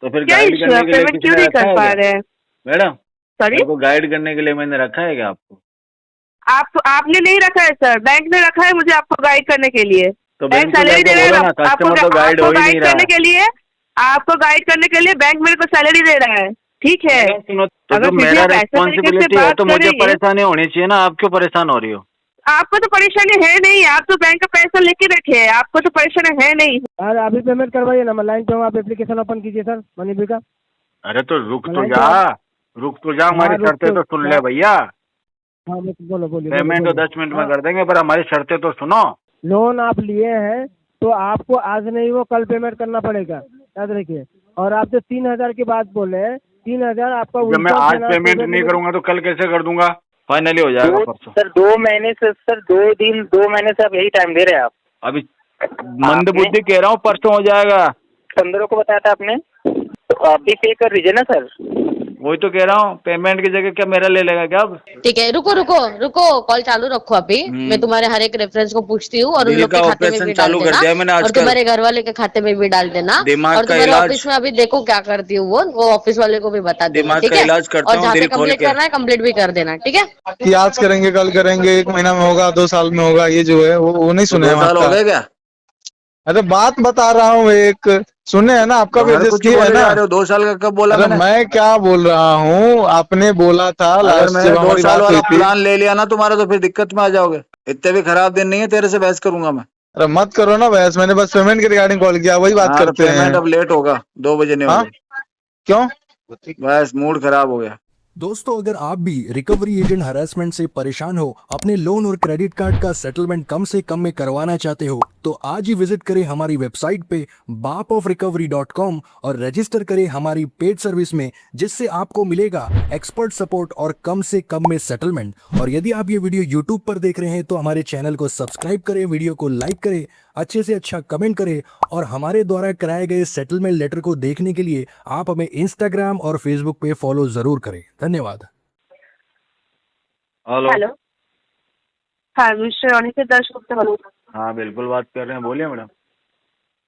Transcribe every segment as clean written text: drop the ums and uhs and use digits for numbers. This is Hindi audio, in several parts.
तो फिर क्या गाइड इश्यू करने है? के लिए पेमेंट किसी क्यों ने नहीं रखा कर है पा क्या? रहे हैं? मैडम, सॉरी, मेरे को गाइड करने के लिए मैंने रखा है क्या आपको? आपने नहीं रखा है सर, बैंक ने रखा है मुझे आपको गाइड करने के लिए। तो बैंक बैंक को सैलरी जाके दे रहा बोलो है ना, कस्टमर तो गाइड हो आपको ही नहीं गाइड रहा। करने के लिए, आपको गाइड करने के लिए बैंक मेरे को सैलरी दे रहा है, ठीक है। मैडम सुनो, तो अगर जो फिर भी मेरा आप ऐसे तरीके से रेस्पॉन्सिबिलिटी है बात तो मुझे करेंगे, परेशानी होनी चाहिए ना, आप क्यों परेशान हो रही हो? आपको तो परेशानी है नहीं, आप तो बैंक का पैसा लेके रखे हैं, आपको तो परेशानी है नहीं। सर अभी पेमेंट करवाइए ना, मैं लाइन पे हूँ, आप एप्लीकेशन ओपन कीजिए सर मनी बिल का। अरे तो रुक मैं तो लाइन पे जा, हूँ। रुक तो जा, हाँ हमारी रुक शर्तें तो सुन ले हाँ भैया। हाँ, बोलो बोलिए बोलिए पेमेंट तो बोलिए। 10 मिनट में हाँ, कर देंगे, पर हमारी शर्तें तो सुनो। लोन आप लिए हैं तो आपको आज नहीं वो कल पेमेंट करना पड़ेगा, याद रखिए। और आप जो 3,000 की बात बोले हैं, 3,000 आपका जब मैं विड्रॉल आज फाइनेंस पेमेंट नहीं पेमेंट। करूंगा तो कल कैसे कर दूंगा? फाइनली हो जाएगा परसों। सर 2 महीने से, सर 2 दिन 2 महीने से आप यही टाइम दे रहे हैं। आप अभी मंद आपने बुद्धि कह रहा हूँ, परसों हो जाएगा। 15 को बताया था आपने, तो आप भी पे कर दीजिए ना सर। वही तो कह रहा हूँ, पेमेंट की जगह क्या मेरा ले लेगा क्या अब? ठीक है, रुको रुको रुको, कॉल चालू रखो अभी। मैं तुम्हारे हर एक रेफरेंस को पूछती हूँ और उन दिल लोग का के खाते में ऑपरेशन भी डाल चालू कर देना, दिया मैंने और आजकल। तुम्हारे घर वाले के खाते में भी डाल देना। दिमाग और का तुम्हारे इलाज, ऑफिस में अभी देखो क्या करती हूँ, वो ऑफिस वाले को भी बता देना, दिमाग ठीक का है। इलाज करता और हूँ जहाँ पे दिल खोल कंप्लीट के। करना है कंप्लीट भी कर देना, ठीक है। कि आज करेंगे कल करेंगे, 1 महीना में होगा 2 साल में होगा, ये जो है वो नहीं तो सुने 2 हम साल हो आपका। गए क्या? अरे बात बता रहा हूँ, एक सुने है ना, आपका तो भी हर एडजस्ट कुछ ही किया है बोले ना। जा रहे हो, 2 साल का कब बोला अरे मैंने? मैं क्या बोल रहा हूँ, आपने बोला था अगर लास्ट मैंने जब 2 हमारी साल बात वाला हुई थी। प्लान ले लिया ना तुम्हारा, तो फिर दिक्कत में आ जाओगे। इतने भी खराब दिन नहीं है, तेरे से बहस करूंगा मैं। अरे मत करो ना बहस, मैंने बस पेमेंट के रिगार्डिंग कॉल किया, वही बात हाँ तो करते पेमेंट हैं। अब लेट होगा, 2 बजे नहीं हाँ होगी। क्यों? बस मूड खराब हो गया। दोस्तों, अगर आप भी रिकवरी एजेंट हरासमेंट से परेशान हो, अपने लोन और क्रेडिट कार्ड का सेटलमेंट कम से कम में करवाना चाहते हो, तो आज ही विजिट करें हमारी वेबसाइट पे bapofrecovery.com और रजिस्टर करें हमारी पेड सर्विस में, जिससे आपको मिलेगा एक्सपर्ट सपोर्ट और कम से कम में सेटलमेंट। और यदि आप ये वीडियो यूट्यूब पर देख रहे हैं तो हमारे चैनल को सब्सक्राइब करें, वीडियो को लाइक करें, अच्छे से अच्छा कमेंट करें, और हमारे द्वारा कराए गए सेटलमेंट लेटर को देखने के लिए आप हमें इंस्टाग्राम और फेसबुक पे फॉलो जरूर करें। धन्यवाद। हेलो। हेलो, हाँ मिस्टर अनिकेत दास गुप्ता बोलो। हाँ बिल्कुल बात कर रहे हैं, बोलिए मैडम।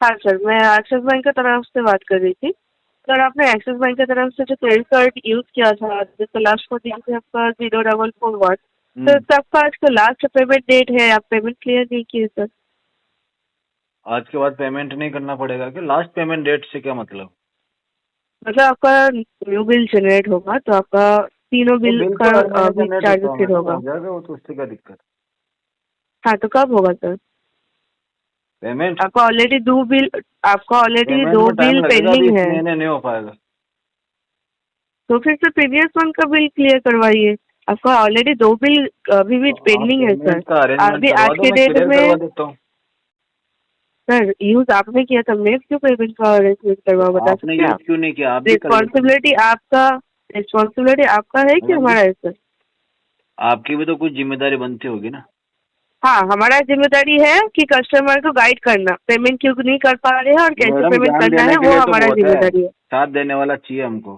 हाँ सर, मैं एक्सिस बैंक की तरफ से बात कर रही थी। सर आपने एक्सिस बैंक की तरफ से जो क्रेडिट कार्ड यूज किया था, जिसका लास्ट को है आपका 0441, तो आपका आज का लास्ट पेमेंट डेट है, आप पेमेंट क्लियर नहीं किए सर। आज के बाद पेमेंट नहीं करना पड़ेगा क्या? लास्ट पेमेंट डेट से क्या मतलब? मतलब आपका न्यू बिल जनरेट होगा तो आपका तीनों बिल तो का हर महीने जनरेट चार्जेस होता फिर होगा। हो जाएगा वो, तो उससे क्या दिक्कत? हाँ तो कब होगा सर? पेमेंट आपका ऑलरेडी दो बिल पेमेंट में टाइम लगेगा, अभी पेंडिंग इस है, महीने नहीं हो पाएगा। तो फिर से प्रीवियस मंथ का बिल क्लियर करवाइए। आपका ऑलरेडी 2 बिल अभी भी तो पेंडिंग है पेमेंट का सर। अरेंजमेंट अभी करवा आज दो, के मैं डेट क्लियर में करवा देता हूँ। सर यूज आपने किया था, मैं क्यों पेमेंट का अरेंजमेंट करवा, बता आपने सकते हैं यूज आप? क्यों नहीं किया? आप भी कर लेते। रिस्पॉन्सिबिलिटी आपका है कि हमारा है सर? आपकी भी तो कुछ जिम्मेदारी बनती होगी ना। हाँ, हमारा जिम्मेदारी है कि कस्टमर को गाइड करना, पेमेंट क्यों नहीं कर पा रहे हैं और कैसे मैडम पेमेंट ज्ञान करना देने है, के वो लिए तो हमारा बहुत है, जिम्मेदारी है। साथ देने वाला चाहिए हमको।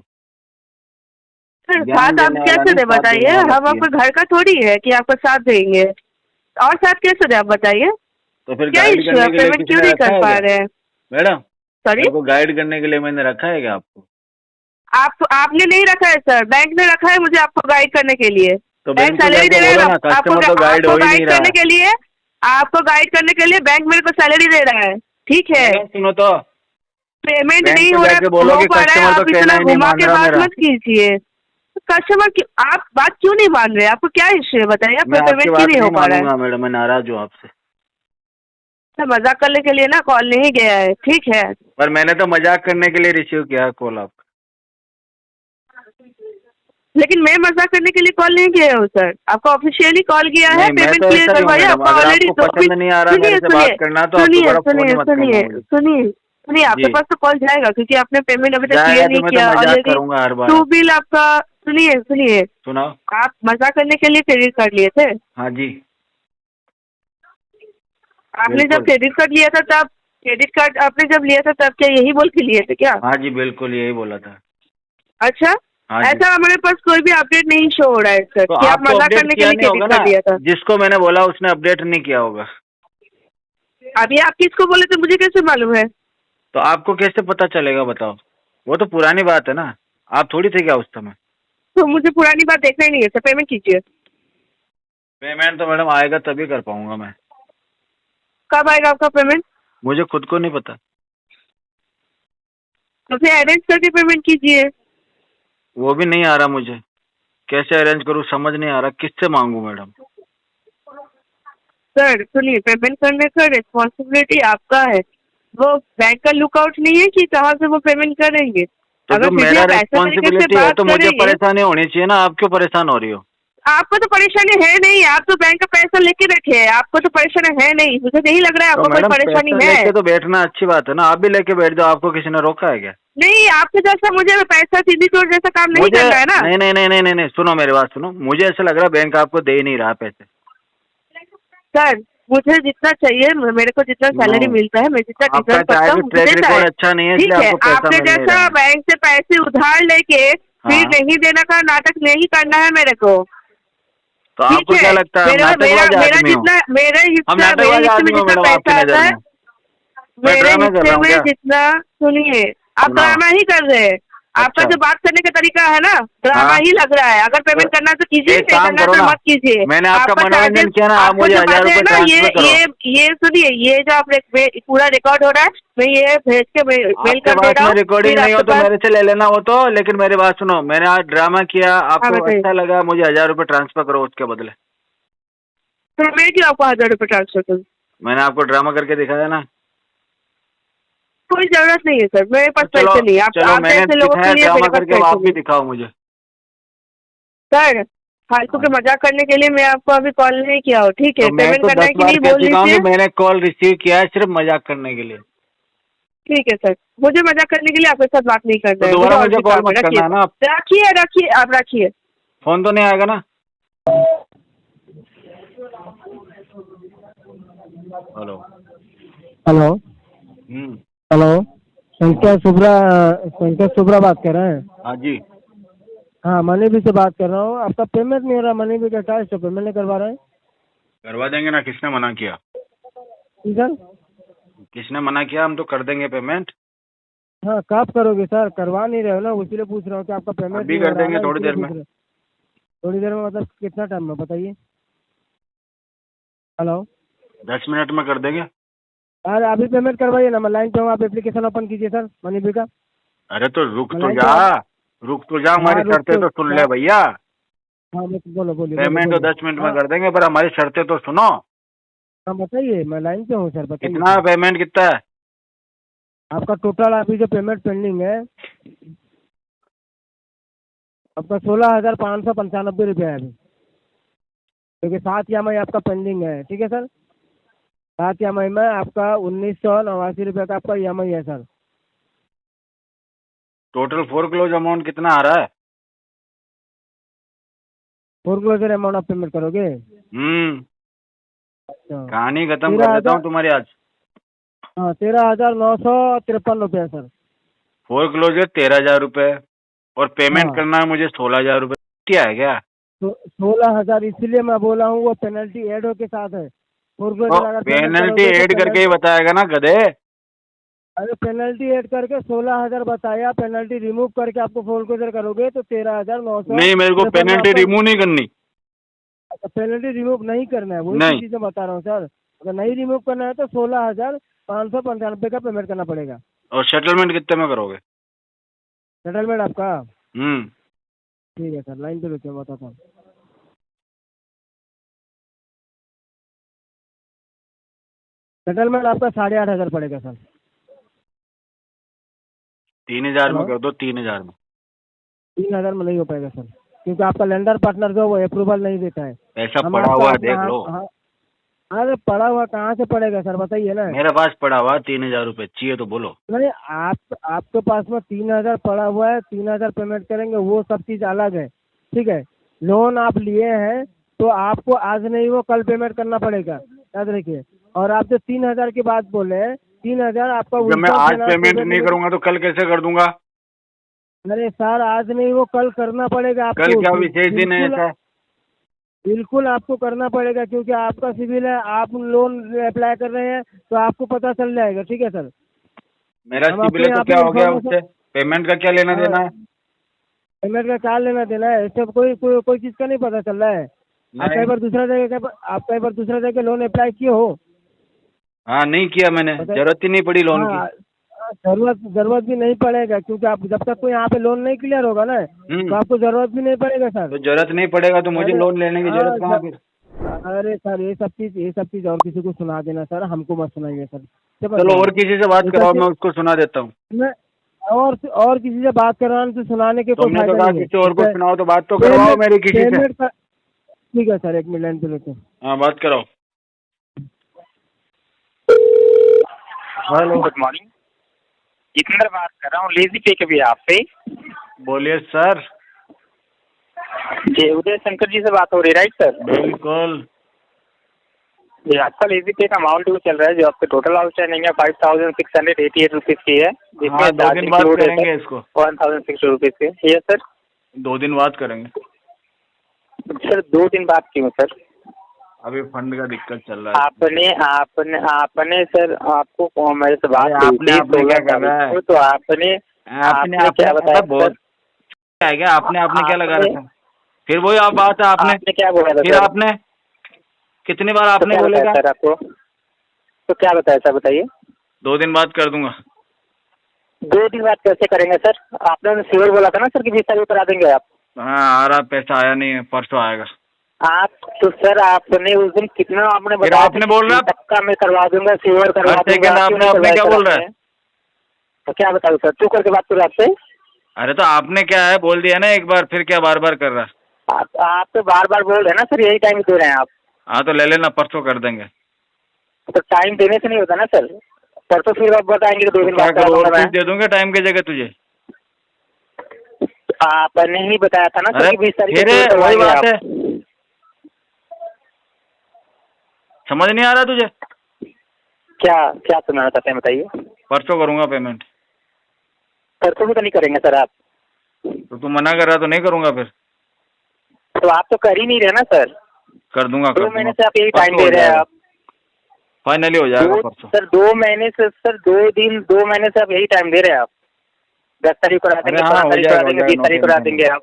सर ज्ञान साथ आप देने वाला कैसे नहीं, दे साथ देने बताइए, वाला हम चाहिए। आपके घर का थोड़ी है कि आपका साथ देंगे, और साथ कैसे दे आप बताइए? तो फिर क्या गाइड इश्यू है? करने के लिए पेमेंट किसी क्यों ने नहीं रखा कर है पा क्या? रहे हैं? मैडम, सॉरी, मेरे को गाइड करने के लिए मैंने रखा है क्या आपको? आपने नहीं रखा है सर, बैंक ने रखा है मुझे आपको गाइड करने के लिए। तो बैंक बैंक को सैलरी जाके दे रहा बोलो है ना, कस्टमर तो गाइड हो आपको ही नहीं गाइड रहा करने है। के लिए, आपको गाइड करने के लिए बैंक मेरे को सैलरी दे रहा है, ठीक है। मैडम सुनो तो, पेमेंट बैंक नहीं को हो जाके बोलो कि पा रहा है, कस्टमर तो आप कहना इतना ही नहीं घुमा मान के रहा बात मेरा। मत कीजिए। कस्टमर की आप बात क्यों नहीं मान रहे? आपको क्या इश्यू है बताइए? मैं आपका आपकी पेमेंट क्यों बात नहीं हो नहीं पा रहा है? मानूंगा मैडम, मैं नाराज हूँ आपसे। सर मजाक करने के लिए ना कॉल नहीं गया है, ठीक है। पर मैंने तो मजाक करने के लिए रिसीव किया कॉल आपका। लेकिन मैं मजाक करने के लिए कॉल नहीं किया हूँ सर, आपको ऑफिशियली कॉल किया है, नहीं, मैं पेमेंट तो क्लियर ऐसा नहीं हूँ करवाइए। मैडम, आपका अगर ऑलरेडी आपको 2 बिल, पसंद नहीं आ रहा मेरे सुनिए से सुनिए बात करना, तो आप सुनिए दोबारा फोन ही सुनिए मत करना सुनिए मुझे। सुनिए आपके जी। पास तो कॉल जाएगा, क्योंकि आपने पेमेंट अभी तक जाएगा क्लियर तो नहीं मैं तो किया। मजाक ऑलरेडी करूंगा हर बार। 2 बिल आपका, सुनिए सुनाओ। आप मजाक करने के लिए क्रेडिट कार्ड लिए थे। हाँ जी, आपने जब बिल्कुल। क्रेडिट कार्ड लिया था तब, क्रेडिट कार्ड आपने जब लिया था तब क्या यही बोल के लिए थे क्या? हाँ जी बिल्कुल, यही बोला था। अच्छा, हाँ जी। ऐसा हमारे पास कोई भी अपडेट नहीं शो हो रहा है सर तो कि आप आप तो मजाक अपडेट करने के किया लिए नहीं होगा क्रेडिट ना, कार्ड लिया था। जिसको मैंने बोला उसने अपडेट नहीं किया होगा। अभी आप किसको बोले थे मुझे कैसे मालूम है? तो आपको कैसे पता चलेगा बताओ? वो तो पुरानी बात है ना, आप थोड़ी थे क्या उस समय। तो मुझे पुरानी बात देखना ही नहीं है सर, पेमेंट कीजिए। पेमेंट तो मैडम आएगा तभी कर पाऊंगा मैं, कब आएगा आपका पेमेंट? मुझे खुद को नहीं पता। तो फिर अरेंज करके पेमेंट कीजिए। वो भी नहीं आ रहा मुझे, कैसे अरेंज करूँ समझ नहीं आ रहा, किससे मांगू मैडम। सर सुनिए, पेमेंट करने का रिस्पॉन्सिबिलिटी आपका है, वो बैंक का लुकआउट नहीं है कि कहाँ से वो पेमेंट करेंगे। तो अगर जो फिर भी मेरा आप ऐसा तरीके से रिस्पॉन्सिबिलिटी है बात तो मुझे करेंगे, परेशानी होनी चाहिए ना, आप क्यों परेशान हो रही हो। आपको तो परेशानी है नहीं, आप तो बैंक का पैसा लेके रखे हैं, आपको तो परेशानी है नहीं, मुझे नहीं लग रहा है तो आपको कोई मैडम परेशानी पैसा है। लेके तो बैठना अच्छी बात है ना, आप भी लेके बैठ जाओ, आपको किसी ने रोका है क्या। नहीं, आपके जैसा मुझे पैसा सीधी चोर जैसा काम नहीं मुझे करना है ना। नहीं नहीं नहीं नहीं नहीं नहीं, सुनो मेरी बात सुनो, मुझे ऐसा लग रहा है बैंक आपको दे ही नहीं रहा पैसे। सर मुझे जितना चाहिए, मेरे को जितना सैलरी No. मिलता है, मैं जितना आपका डिजर्व करता चाहे हूँ भी मुझे ट्रैक देता है। रिकॉर्ड अच्छा नहीं है, ठीक इसलिए है, आपको पैसा आपके मिल नहीं जैसा रहा है। बैंक से पैसे उधार लेके फिर हाँ। नहीं देने का नाटक नहीं करना है मेरे को। तो आपको ठीक क्या है, लगता है हम मेरा नाटकबाज मेरा आदमी हो। जितना मेरे हम हिस्सा मेरे नाटकबाज हिस्से में आदमी हो जितना मैडम आपकी पैसा नजर आता है, में। मैं मेरे ड्रामा कर हिस्से रहा हूँ में क्या। जितना, सुनिए आप सुनाओ। ड्रामा ही कर रहे हैं। आपका अच्छा। जो बात करने का तरीका है ना, ड्रामा हाँ। ही लग रहा है। अगर पेमेंट करना तो कीजिए, एक नहीं काम करना करो तो ना, मत कीजिए। मैंने आपका मनोरंजन charges- किया ना, आप आपको मुझे जो 1000 बातें है रुपए ना, ट्रांसफर करो। ये सुनिए, ये जो आप पूरा रिकॉर्ड हो रहा है, मैं ये भेज के मेल आपके कर दे पास रहा में हूँ। रिकॉर्डिंग फिर नहीं हो आपके तो पास, मेरे से ले लेना वो तो, लेकिन मेरी बात सुनो, मैंने आज ड्रामा किया, हाँ आपको बताइए। अच्छा लगा, मुझे 1000 रुपए ट्रांसफर करो उसके बदले। तो मैं क्यों आपको 1000 रुपये ट्रांसफर करूँ? मैंने आपको ड्रामा करके दिखाया ना। कोई जरूरत नहीं है सर, मेरे पास चलो पैसे नहीं है। चलो, आप मैंने जैसे लोगों दिखाया के लिए ड्रामा मेरे पास करके, अब पैसे आप भी नहीं। दिखाओ मुझे। सर फालतू के मजाक करने के लिए मैं आपको अभी कॉल नहीं किया हूँ, ठीक है। तो मैं पेमेंट तो करना 10 है कि बार नहीं कह बोल चुका हूँ कि दीजिए। मैंने कॉल रिसीव किया है सिर्फ मजाक करने के लिए। ठीक है सर, मुझे मजाक करने के लिए आपके साथ बात नहीं करना तो है। दोबारा और मुझे भी कॉल काम है, मत करना है ना आप। रखिए रखिए, आप रखिए। फोन तो नहीं आएगा ना। हेलो। हेलो हम्म। हेलो, शंकर सुब्रा बात कर रहे हैं। हाँ जी। हाँ, मनी भी से बात कर रहा हूँ। आपका पेमेंट नहीं हो रहा, मनी भी का टाइम से पेमेंट नहीं करवा रहे हैं। करवा देंगे ना, किसने मना किया। जी सर। किसने मना किया, हम तो कर देंगे पेमेंट। हाँ, कब करोगे सर? करवा नहीं रहे हो ना, उसीलिए पूछ रहा हूँ कि आपका पेमेंट अभी नहीं हो कर रहा है देंगे ना, थोड़ी इसीलिए देर में। पूछ रहे। थोड़ी देर में मतलब कितना टाइम में बताइए। हेलो, 10 मिनट में कर देंगे। अरे अभी पेमेंट करवाइए ना, मैं लाइन पे हूँ। आप एप्लीकेशन ओपन कीजिए सर, मनी भी का। अरे तो रुक मैं तो लाइन पे जा, हूँ। रुक तो जा, हमारी हाँ, रुक शर्तें तो सुन ले भैया। हाँ, बोलो बोलिए पेमेंट तो 10 मिनट में हाँ, कर देंगे, पर हमारी शर्तें तो सुनो। हाँ बताइए, मैं लाइन पे हूँ सर, बताइए। कितना पेमेंट कितना है। आपका टोटल अभी जो पेमेंट पेंडिंग है आपका 16,595 रुपया है अभी, क्योंकि 7 EMI आपका पेंडिंग है। ठीक है सर, 7 EMI में आपका 1989 रुपये का आपका EMI है सर। टोटल फोरक्लोज अमाउंट कितना आ रहा है। फोरक्लोजर अमाउंट आप पेमेंट करोगे? अच्छा, कहानी खत्म कर देता हूँ तुम्हारी आज। हाँ, 13,953 रुपया सर। फोरक्लोजर 13,000 रुपए, और पेमेंट हाँ। करना है मुझे 16,000 रुपए। क्या है क्या। तो 16,000 इसीलिए मैं बोला हूँ, वो पेनल्टी एड हो के साथ है। फोरक्लोजर अगर पेमेंट पेनल्टी करोगे तो ऐड करके ही बताएगा ना गधे। अरे पेनल्टी ऐड करके 16,000 बताया, पेनल्टी रिमूव करके आपको फोरक्लोजर करोगे तो 13,900। नहीं, मेरे को पेनल्टी रिमूव नहीं करनी। पेनल्टी रिमूव नहीं करना है, वही नहीं। चीजें बता रहा हूँ सर। अगर नहीं रिमूव करना है तो 16,595 का पेमेंट करना पड़ेगा। और सेटलमेंट कितने में करोगे। सेटलमेंट आपका हम्म। ठीक है सर, लाइन पे रुकिए, बताता हूँ। सेटलमेंट आपका 8,500 पड़ेगा सर। 3,000 में हेलो? कर दो, 3,000 में। 3,000 में नहीं हो पाएगा सर, क्योंकि आपका लेंडर पार्टनर जो वो अप्रूवल नहीं देता है। पैसा हम पड़ा आपका हुआ है, अपना देख लो। हाँ, अरे पड़ा हुआ कहाँ से पड़ेगा सर, बताइए ना। मेरे पास पड़ा हुआ 3,000 रुपए, चाहिए तो बोलो। नहीं, आपके पास में 3,000 पड़ा हुआ है, 3,000 पेमेंट करेंगे, वो सब चीज अलग है। ठीक है, लोन आप लिए हैं तो आपको आज नहीं वो कल पेमेंट करना पड़ेगा, याद रखिए। और आप जो 3,000 की बात बोले हैं, 3,000 आपका जब मैं उल्टा आज finance पेमेंट service नहीं में- करूंगा तो कल कैसे कर दूंगा। अरे सर, आज नहीं वो कल करना पड़ेगा आपको। कल क्या विशेष दिन है ऐसा। बिल्कुल आपको करना पड़ेगा, क्योंकि आपका सिविल है, आप लोन अप्लाई कर रहे हैं तो आपको पता चल जाएगा। ठीक है सर, मेरा हम सिबिल अपने तो आप क्या ही हो गया information- उससे। पेमेंट का क्या लेना देना है? पेमेंट का क्या लेना देना है, इससे कोई चीज का नहीं पता चल रहा है। आप कई बार दूसरा जगह लोन अप्लाई किए हो? हाँ नहीं किया मैंने, जरूरत ही नहीं पड़ी लोन की। हाँ, जरूरत भी नहीं पड़ेगा, क्योंकि आप जब तक कोई यहाँ पे लोन नहीं क्लियर होगा ना तो आपको जरूरत भी नहीं पड़ेगा सर। तो जरूरत नहीं पड़ेगा तो मुझे लोन लेने की जरूरत कहाँ फिर? अरे सर ये सब चीज और किसी को सुना देना सर, हमको मत सुनाइए सर। चलो और किसी से बात कराओ, मैं उसको सुना देता हूँ। मैं और किसी से बात करवाने से सुनाने के कोई तुमने तो फायदा कहा नहीं है। किसी और को सुनाओ, तो बात तो करवाओ मेरी किसी से। ठीक है सर, 1 मिनट लाइन पे लेते हैं। हाँ बात कराओ। हेलो, गुड मॉर्निंग, जितेंद्र बात कर रहा हूँ, लेजी पे के भी आप पे। बोलिए सर। जी उदय शंकर जी से बात हो रही है, राइट सर? बिल्कुल। जी आपका लेजी पे का अमाउंट जो चल रहा है, जो आपके टोटल आउटस्टैंडिंग है 5688 रुपीज की है, जिसमें हाँ 2 दिन बाद करेंगे इसको। 1060 रुपीज की। Yes sir. 2 दिन बाद करेंगे सर 2 दिन बाद क्यों सर? अभी फंड का दिक्कत चल रहा है। आपने सर, आपको मेरे से बात हुई आपने क्या कर रहा है? तो आपने क्या बताया? बहुत है क्या? आपने क्या लगा रखा? फिर वही आप बात है, आपने क्या बोला था? फिर आपने कितनी बार आपने बोलेगा सर आपको? तो क्या बताया सर, बताइए। 2 दिन बाद कर दूंगा। 2 दिन बाद कैसे करेंगे सर? आपने सिविल बोला था ना सर कि 20 तारीख को करा देंगे आप। हाँ आ रहा, पैसा आया नहीं है, परसों आएगा। आप तो सर आपने उस दिन कितना आपने फिर बताया? आपने बोल रहा पक्का मैं करवा दूंगा, सिविल करवा दूंगा। आपने क्या बोल रहा है? तो क्या बताऊँ सर, तू करके बात करो आपसे। अरे तो आपने क्या है बोल दिया ना एक बार, फिर क्या बार बार कर रहा है? आप तो बार बार बोल रहे हैं ना सर, यही टाइम दे रहे हैं आप। हाँ तो ले लेना, परसों कर देंगे। तो टाइम देने से नहीं होता ना सर, परसों फिर आप बताएंगे तो 2 दिन बाद दे दूंगा टाइम की जगह तुझे। आपने ही बताया था ना सर कि 20 तारीख को वही बात है, समझ नहीं आ रहा तुझे? क्या सुनाना चाहते हैं बताइए। परसों करूंगा पेमेंट। परसों भी तो नहीं करेंगे सर आप? तो तू मना कर रहा तो नहीं करूंगा फिर? तो आप तो कर ही नहीं रहे ना सर। कर दूंगा। 2 महीने से आप यही टाइम दे रहे हैं आप। फाइनली हो जाएगा परसों सर। 2 महीने से सर 2 महीने से आप यही टाइम दे रहे हैं आप। 10 तारीख को करा देंगे, 15 तारीख को करा देंगे, 20 तारीख को करा देंगे आप।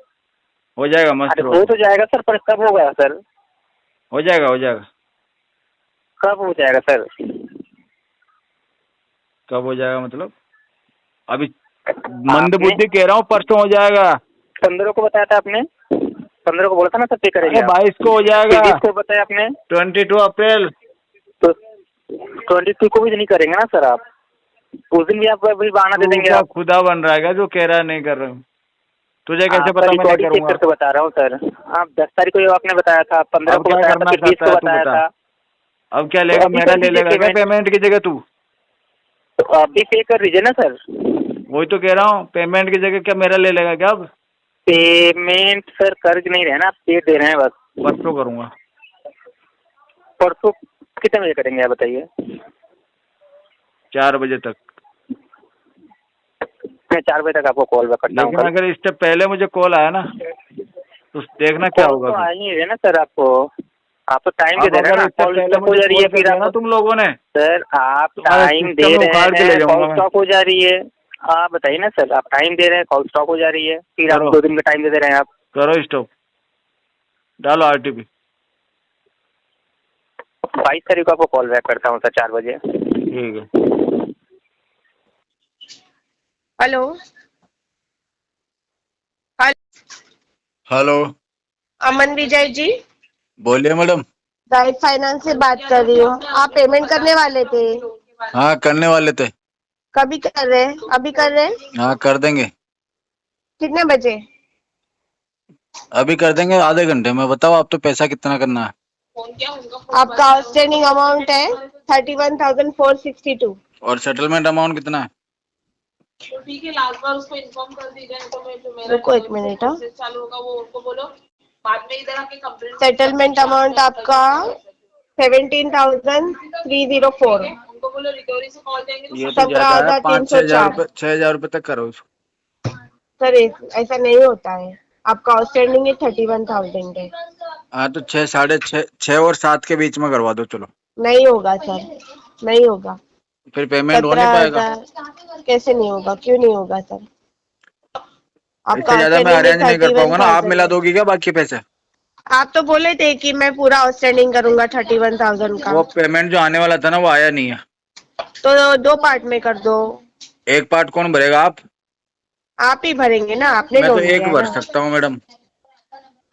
हो जाएगा मस्त। हो तो जाएगा सर, पर कब होगा सर? हो जाएगा। कब हो जाएगा सर? कब हो जाएगा मतलब? अभी मंद बुद्धि कह रहा हूँ, परसों हो जाएगा। 15 को बताया था आपने, 15 को बोला था ना सर पे करेंगे। 22 को हो जाएगा। 23 को बताया आपने। 22 अप्रैल। तो 22 को भी नहीं करेंगे ना सर आप? उस दिन भी आप अभी बहाना दे देंगे आप। खुदा बन रहा है जो कह रहा है नहीं कर रहा हूँ। तुझे कैसे पता मैं नहीं करूँगा? करके बता रहा हूँ सर। आप 10 तारीख को आपने बताया था, 15 को बताया था, 20 को बताया था। अब क्या लेगा? मेरा ले लेगा क्या पेमेंट की जगह तू? तो आप भी पे कर दीजिए ना सर। वही तो कह रहा हूँ, पेमेंट की जगह क्या मेरा ले लेगा क्या? अब पेमेंट सर कर्ज नहीं रहे ना, आप पे दे रहे हैं बस। परसों करूँगा। परसों कितने बजे करेंगे आप बताइए? 4 बजे तक। मैं 4 बजे तक आपको कॉल बैक करता हूँ। लेकिन अगर इससे पहले मुझे कॉल आया ना तो देखना क्या होगा। तो आ ही रहे ना सर आपको, आप तो टाइम दे रहे हैं ना, कॉल स्टॉप हो जा रही है फिर आप। तुम लोगों ने सर आप टाइम दे रहे हैं, कॉल स्टॉप हो जा रही है। आप बताइए ना सर, आप टाइम दे रहे हैं, कॉल स्टॉप हो जा रही है, फिर आप 2 दिन का टाइम दे रहे हैं आप। करो स्टॉप, डालो RTP। 22 तारीख को आपको कॉल बैक करता हूँ सर 4 बजे। ठीक है। हेलो हेलो, अमन विजय जी, बोलिए मैडम। राइट फाइनेंस से बात कर रही हूँ। आप पेमेंट करने वाले थे? हाँ करने वाले थे। कभी कर रहे हैं? अभी कर रहे हैं? हाँ कर देंगे। कितने बजे? अभी कर देंगे आधे घंटे में। बताओ आप तो पैसा कितना करना है? आपका आउटस्टैंडिंग अमाउंट है 31,462। और सेटलमेंट अमाउंट कितना है? ठीक है, लास्ट बार उसको इन्फॉर्म कर दीजिए, तो मैं जो मेरा रुको 1 मिनट। चालू होगा वो उनको बोलो, बाद में इधर आके कंप्लेंट। सेटलमेंट अमाउंट आपका 17,304। उनको बोलो रिकवरी से कॉल देंगे तो 17,304। 6,000 रुपए तक करो उसको। सर ऐसा नहीं होता है, आपका आउटस्टैंडिंग है 31,000 है। हाँ तो 6, 6.5 और 7 के बीच में करवा दो। चलो नहीं होगा सर, नहीं होगा। फिर पेमेंट हो नहीं पाएगा। 17,000 कैसे नहीं होगा? क्यों नहीं होगा सर? आपका इससे ज्यादा मैं आउटस्टैंडिंग अरेंज नहीं कर पाऊंगा ना, आप 31,000 मिला है। दोगी क्या बाकी पैसे? आप तो बोले थे कि मैं पूरा आउटस्टैंडिंग करूंगा 31,000 का। वो पेमेंट जो आने वाला था ना वो आया नहीं है। तो 2 पार्ट में कर दो। एक पार्ट कौन भरेगा? आप ही भरेंगे ना, आपने मैं तो लोन एक लिया है भर ना। सकता हूँ मैडम।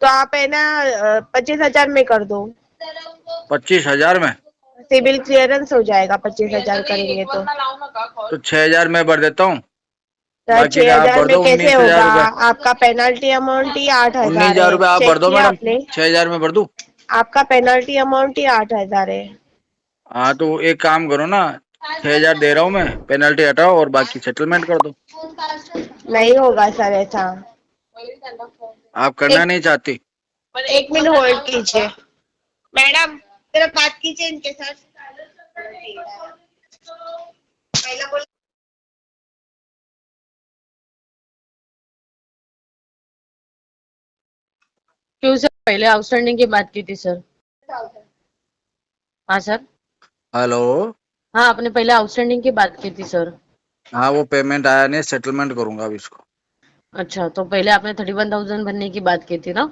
तो आप है ना 25,000 में कर दो। 25,000 में? सिविल क्लियरेंस हो जाएगा 25,000 करेंगे तो। तो 6,000 मैं भर देता हूँ, तो बाकी का आप 6,000 भर में दो कैसे 19,000 होगा? रुपए। आपका पेनल्टी अमाउंट ही 8,000 19,000 है, रुपए आप चेक भर दो किया मैडम, आपने? 6,000 में भर दूँ? आपका पेनल्टी अमाउंट ही 8,000 है। हाँ तो एक काम करो ना, 6,000 दे रहा हूँ मैं, पेनल्टी हटाओ और बाकी सेटलमेंट कर दो। नहीं होगा सर ऐसा। आप करना एक नहीं चाहती? 1 मिनट होल्ड कीजिए। मैडम जरा बात कीजिए इनके साथ। पहला बोल। क्यों सर, पहले आउटस्टैंडिंग की बात की थी सर। हाँ सर। हेलो। हाँ, आपने पहले आउटस्टैंडिंग की बात की थी सर। हाँ वो पेमेंट आया नहीं, सेटलमेंट करूंगा अब इसको। अच्छा, तो पहले आपने 31,000 भरने की बात की थी ना।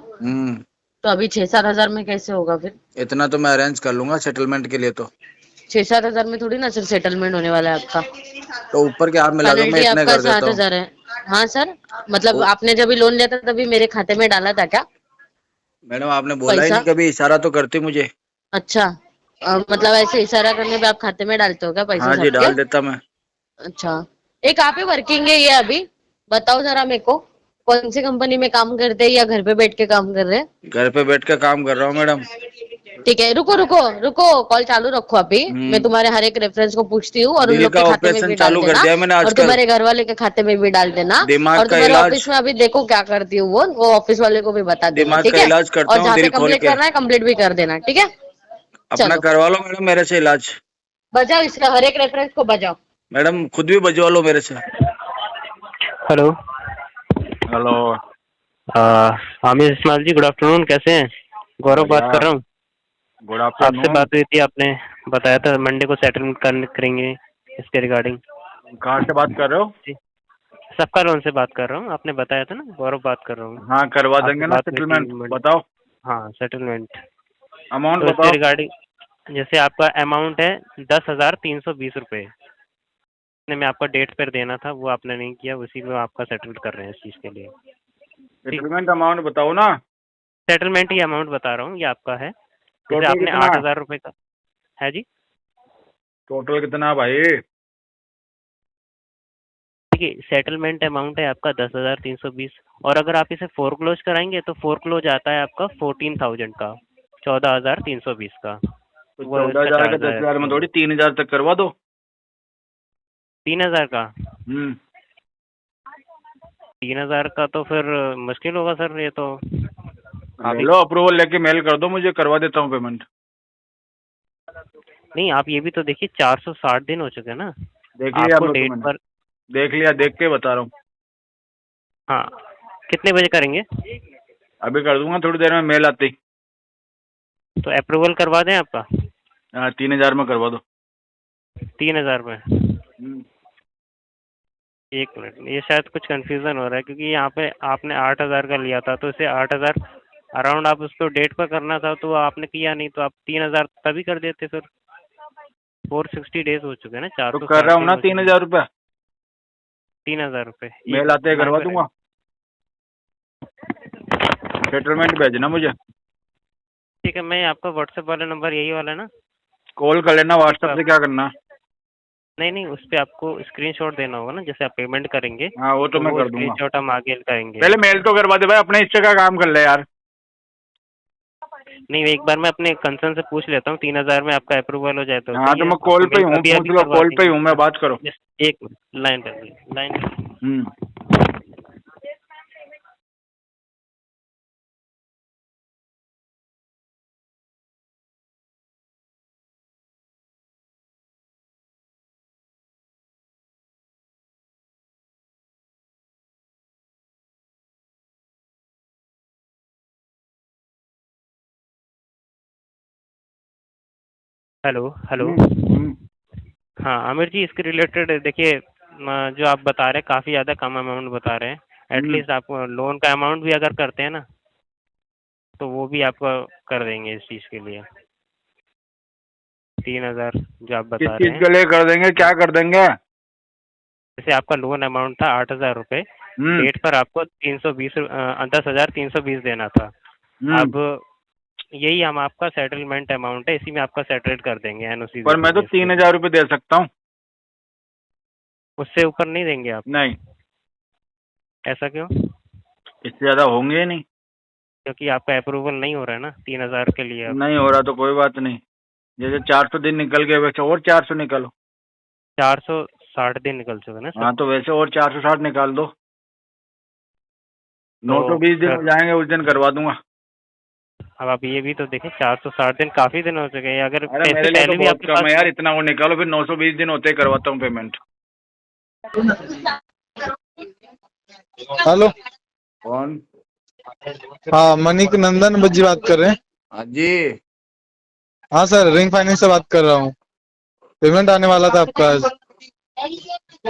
तो अभी 6-7 हजार में कैसे होगा फिर? इतना तो मैं अरेंज कर लूंगा सेटलमेंट के लिए। तो 6-7 हजार में थोड़ी ना सर सेटलमेंट होने वाला है आपका। तो ऊपर के आप मिला दो, मैं पेनल्टी इतने आपका कर देता हूँ। 7,000 है। हाँ सर, मतलब ओ, आपने जब भी लोन लिया था तभी मेरे खाते में डाला था क्या मैडम आपने बोला ही पैसा? नहीं कभी, इशारा तो करती मुझे। अच्छा, मतलब ऐसे इशारा करने पे आप खाते में डालते हो क्या पैसे हाँ जी सबके? डाल देता मैं। अच्छा, एक आप ही वर्किंग है ये अभी? बताओ जरा मेरे को, कौन सी कंपनी में काम करते हैं या घर पे बैठ के काम कर रहे हैं? घर पे बैठ के काम कर रहा हूँ मैडम। ठीक है, रुको रुको रुको, कॉल चालू रखो अभी। मैं तुम्हारे हर एक रेफरेंस को पूछती हूँ और उन दिल लोग का के खाते में ऑपरेशन भी डाल चालू कर देना। दिया मैंने और आजकल। तुम्हारे घर वाले के खाते में भी डाल देना। दिमाग और का तुम्हारे इलाज, ऑफिस में अभी देखो क्या करती हूँ वो ऑफिस वाले को भी बता देना, दिमाग ठीक का है? इलाज करता और हूँ जहाँ से दिल खोल कंप्लीट के। करना है कंप्लीट भी कर देना, ठीक है? अपना चलो करवा लो मैडम मेरे से इलाज। बजाओ, इसका हर एक रेफरेंस को बजाओ। मैडम खुद भी बजवा लो मेरे से। हेलो। हेलो। आमिर इस्माइल जी, गुड आफ्टरनून, कैसे हैं? गौरव बात कर रहा हूँ। गुड आपसे आफ्टरनून। बात हुई थी, आपने बताया था मंडे को सेटलमेंट करेंगे इसके रिगार्डिंग। कहाँ से बात कर रहे हो? जी, सबका लोन से बात कर रहा हूँ, आपने बताया था ना। गौरव बात कर रहा हूँ। हाँ करवा आपसे देंगे ना बात हुई थी सेटलमेंट, बताओ हाँ, सेटलमेंट। अमाउंट तो इसके बताओ। रिगार्डिंग जैसे आपका अमाउंट है 10,320 रुपये। में आपका डेट पर देना था, वो आपने नहीं किया, उसी में आपका सेटल कर रहे हैं इस चीज़ के लिए। सेटलमेंट अमाउंट बताओ ना। सेटलमेंट ही अमाउंट बता रहा हूँ, ये आपका है। जैसे टोटल आपने कितना? 8,000 रुपये का है जी। टोटल कितना भाई? देखिए, सेटलमेंट अमाउंट है आपका 10,320, और अगर आप इसे फोरक्लोज कराएंगे तो फोरक्लोज आता है आपका 14,000 का, 14,320 का। तो वो 14,000 इसका का चार्ज 10,000 में है। थोड़ी 3,000 तक करवा दो। 3,000 का? हम्म 3,000 का तो फिर मुश्किल होगा सर, ये तो आप ले ही। लो अप्रूवल लेके मेल कर दो मुझे, करवा देता हूँ पेमेंट। नहीं, आप ये भी तो देखिए, 460 दिन हो चुके हैं ना देख लिया आपको मैं तो, डेट मैंने पर। देख लिया, देख के बता रहा हूँ। हाँ, कितने बजे करेंगे? अभी कर दूंगा थोड़ी देर में, मेल आती। तो अप्रूवल करवा दें आपका? 3,000 में करवा दो। 3,000 में? एक मिनट, ये शायद कुछ कंफ्यूजन हो रहा है, क्योंकि यहाँ पे आपने 8,000 का लिया था, तो इसे 8,000 अराउंड आप उसको डेट पर करना था, तो आपने किया नहीं, तो आप 3,000 तभी कर देते फिर। 460 डेज हो चुके हैं ना, तो 460 कर रहा हूँ दिन ना हो चुके हैं। 3,000 रुपया। 3,000 रुपये मेल आते ही करवा दूंगा। सेटलमेंट भेजना मुझे। ठीक है, मैं आपका व्हाट्सएप वाला नंबर यही वाला है ना? कॉल कर लेना, व्हाट्सएप से क्या करना? नहीं नहीं, उस पर आपको स्क्रीनशॉट देना होगा ना, जैसे आप पेमेंट करेंगे। हाँ वो तो मैं वो कर दूंगा। स्क्रीनशॉट हम आगे करेंगे। पहले मेल तो करवा दे भाई, अपने हिस्से का काम कर ले यार। नहीं, एक बार मैं अपने कंसर्न से पूछ लेता हूँ, 3,000 में आपका अप्रूवल हो जाए तो हाँ सही तो है। मैं कॉल पे ही हूँ, अभी पूछ अभी लो, करवा कॉल पे ही देंगे। हूँ मैं, बात करो। एक मिनट, लाइन पर लाइन। Hello hello. हाँ आमिर जी, इसके रिलेटेड देखिए, जो आप बता रहे हैं काफ़ी ज़्यादा कम अमाउंट बता रहे हैं। एटलीस्ट आप लोन का अमाउंट भी अगर करते हैं ना तो वो भी आपको कर देंगे इस चीज के लिए। 3,000 जो आप किस बता चीज रहे हैं, के लिए कर देंगे, क्या कर देंगे? जैसे आपका लोन अमाउंट था 8,000 रुपये, डेट पर आपको 10,320 देना था। अब यही हम आपका सेटलमेंट अमाउंट है, इसी में आपका सेटल कर देंगे एनओसी। पर मैं तो 3,000 रुपये दे सकता हूँ, उससे ऊपर नहीं देंगे आप? नहीं, ऐसा क्यों? इससे ज्यादा होंगे ही नहीं। क्योंकि आपका अप्रूवल नहीं हो रहा है ना 3,000 के लिए। अब नहीं हो रहा तो कोई बात नहीं, जैसे 400 दिन निकल गए वैसे और 400 निकालो। 460 दिन निकल चुके ना सर। हाँ तो वैसे और 460 निकाल दो, 920 दिन हो जाएंगे, उस दिन करवा दूंगा। अब आप ये भी तो देखें, 460 दिन काफी दिन हो चुके हैं। अगर अरे पैसे मेरे लिए पहले तो भी बहुत आपके कम है पास, यार, इतना वो निकालो, फिर 920 दिन होते ही करवाता हूँ पेमेंट। हेलो, कौन? हाँ मणिक नंदन जी बात कर रहे हैं? हाँ जी। हाँ सर, रिंग फाइनेंस से बात कर रहा हूँ। पेमेंट आने वाला था आपका आज।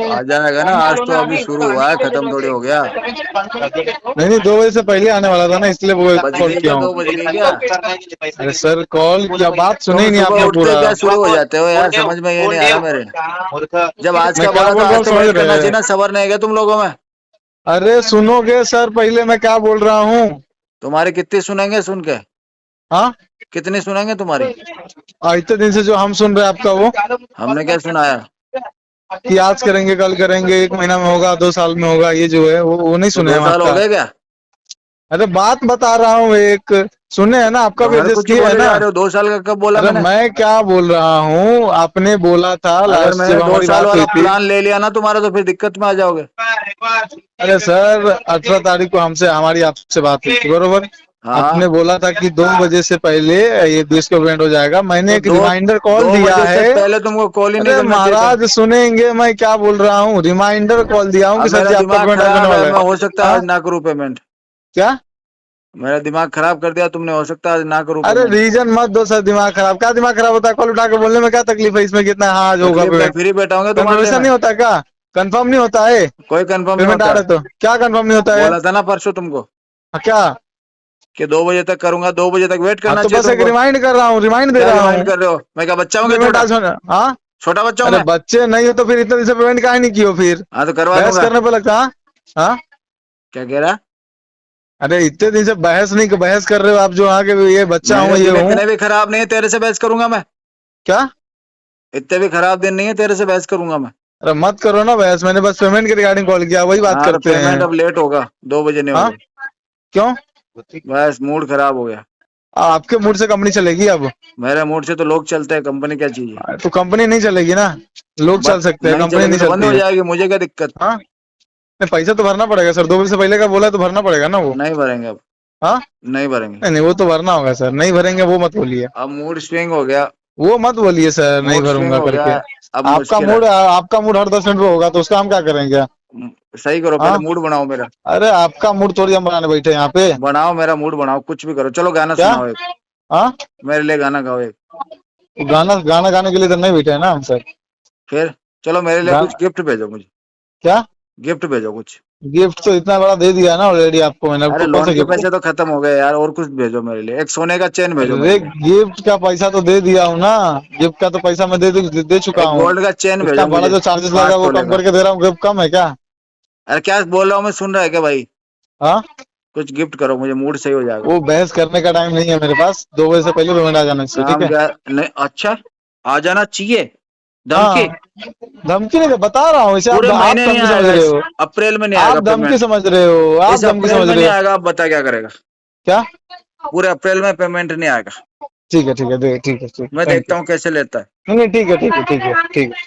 आ जाएगा ना, आज तो अभी शुरू हुआ है, खत्म थोड़ी हो गया। नहीं 2 बजे से पहले आने वाला था ना, इसलिए वो कॉल किया हूँ। 2 बज गई क्या? अरे सर कॉल किया, बात सुने ही नहीं सुबह आपने उठते पूरा। क्या शुरू हो जाते हो यार, समझ में ये नहीं आ रहा मेरे। जब आज मैं का क्या बोला बोल था रहा हूँ आज तो समझ वेट करना रहे चाहिए हैं? ना, सबर नहीं है क्या तुम लोगों में? अरे सुनोगे सर पहले मैं क्या बोल रहा हूँ? तुम्हारी कितनी सुनेंगे सुन के? हाँ कितनी सुनेंगे तुम्हारी? इतने दिन से जो हम सुन रहे हैं आपका, वो हमने क्या सुनाया? कि आज करेंगे कल करेंगे, 1 महीना में होगा 2 साल में होगा, ये जो है वो नहीं तो सुने 2 हम साल हो आपका। गए क्या? अरे बात बता रहा हूँ, एक सुने है ना, आपका तो भी हर एडजस्ट कुछ ही किए है बोले ना। जा रहे हो, 2 साल का कब बोला अरे मैंने? मैं क्या बोल रहा हूँ, आपने बोला था अगर लास्ट मैंने जब 2 हमारी साल बात हुई वाला थी। प्लान ले लिया ना तुम्हारा, तो फिर दिक्कत में आ जाओगे। अरे सर 18 तारीख को हमसे हमारी आपसे बात हुई थी, बरोबर? हाँ आपने बोला था कि 2 बजे से पहले ये देश को पेमेंट हो जाएगा। मैंने तो एक 2 रिमाइंडर कॉल 2 दिया बजे से है। पहले तुमको कॉल ही नहीं अरे करना चाहिए था। महाराज सुनेंगे, मैं क्या बोल रहा हूँ, रिमाइंडर कॉल दिया हूँ कि अब सर मेरा जी आपका दिमाग पेमेंट आज होने खराब है, वाला मैं है। हो सकता है हाँ आज ना करूँ पेमेंट। क्या? मेरा दिमाग खराब कर दिया तुमने, हो सकता है आज ना करूँ अरे पेमेंट। रीजन मत दो सर, दिमाग खराब क्या दिमाग खराब होता है? कॉल उठा के बोलने में क्या तकलीफ है इसमें? कितना हाँ आज होगा तकलीफ क्या, पेमेंट? फ्री बैठा होंगे तुम्हारे लिए कंफर्मेशन मैं? नहीं होता क्या? कंफर्म नहीं होता है? कोई कंफर्म नहीं पेमेंट आ होता रहा है। है तो क्या कंफर्म नहीं होता है? बोला था ना परसों तुमको क्या? कि 2 बजे तक करूंगा, 2 बजे तक वेट हाँ करना तो चाहिए बस एक तुमको। रिमाइंड कर रहा हूँ, रिमाइंड दे क्या रहा रिमाइंड हूँ। कर रहे हो? मैं क्या बच्चा हूँ क्या? पेमेंट छोटा आज होना। हाँ छोटा बच्चा हूँ अरे मैं? बच्चे नहीं हो तो फिर इतने दिन से पेमेंट काहे नहीं किए हो फिर? हाँ तो करवा बहस दूंगा। करने पे लगता। हाँ हाँ? क्या कह रहा? अरे इतने दिन से बहस नहीं, बहस कर रहे हो आप जो आगे, ये बच्चा हूँ मेरे ये दिन हूँ। इतने भी खराब नहीं है तेरे से बहस करूंगा मैं। क्या? इतने भी खराब दिन नहीं है तेरे से बहस करूंगा मैं। अरे मत करो ना बहस, मैंने बस पेमेंट के रिगार्डिंग कॉल किया, वही बात हाँ तो करते पेमेंट हैं। अब लेट होगा, 2 बजे नहीं हाँ होगा। क्यों? बस मूड खराब हो गया। आपके मूड से कंपनी चलेगी अब? मेरे मूड से तो लोग चलते हैं, कंपनी क्या चीज है? तो कंपनी नहीं चलेगी ना, लोग चल सकते हैं, नहीं कंपनी चलेगी नहीं तो बंद चलती हो है। जाएगी, मुझे क्या दिक्कत? हाँ नहीं, पैसा तो भरना पड़ेगा सर, 2 बजे से पहले का बोला तो भरना पड़ेगा ना वो। नहीं भरेंगे अब। हाँ नहीं भरेंगे। नहीं वो तो भरना होगा सर, नहीं भरेंगे वो मत बोलिए। अब मूड स्विंग हो गया। वो मत बोलिए सर, नहीं मूड स्विंग भरूंगा हो करके। गया। अब आपका मुश्किल है। मूड हर 10 मिनट पे होगा तो उसका हम क्या करेंगे? सही करो, पहले हाँ मूड बनाओ मेरा। अरे आपका मूड थोड़ी हम बनाने बैठे हैं यहाँ पे। बनाओ मेरा मूड बनाओ, कुछ भी करो, चलो गाना क्या? सुनाओ एक। हाँ मेरे लिए गाना गाओ एक। गाना गाना गाने के लिए तो नहीं बैठे हैं ना हम सर। फिर चलो मेरे लिए कुछ गिफ्ट भेजो मुझे। क्या गिफ्ट भेजो कुछ। गिफ्ट? तो इतना बड़ा दे दिया ना ऑलरेडी आपको मैंने, अरे आपको कौन लोन सा के गिफ्ट? पैसे तो खत्म हो गए यार, और कुछ भेजो मेरे लिए। एक सोने का चेन भेजो अरे मेरे लिए। गिफ्ट का पैसा तो दे दिया हूँ ना, गिफ्ट का तो पैसा मैं दे चुका एक हूँ। गोल्ड का चेन इतना भेजो बड़ा मुझे, जो चार्जेस लगा 5 वो तोले कम का। करके दे रहा हूँ, गिफ्ट कम है क्या? अरे क्या बोल रहा हूँ मैं, सुन रहा है क्या भाई? हाँ कुछ गिफ्ट करो मुझे, मूड सही हो जाएगा। वो बहस करने का टाइम नहीं है मेरे पास, 2 बजे से पहले पेमेंट आ जाना चाहिए, ठीक काम है? क्या? नहीं अच्छा, आ जाना चाहिए। धमकी? हाँ धमकी नहीं, बता रहा हूँ इसे, पूरे आप महीने नहीं धमकी समझ आएगा, रहे इस हो। अप्रैल में नहीं आप आएगा धमकी पेमेंट। समझ रहे हो, आप इस धमकी अप्रैल समझ में रहे नहीं हो। आएगा, आप बता क्या करेगा? क्या? पूरे अप्रैल में पेमेंट नहीं आएगा। ठीक है ठीक है ठीक है ठीक है, मैं थैंक देखता यू। हूँ कैसे लेता है। नहीं नहीं ठीक है ठीक है ठीक है ठीक है।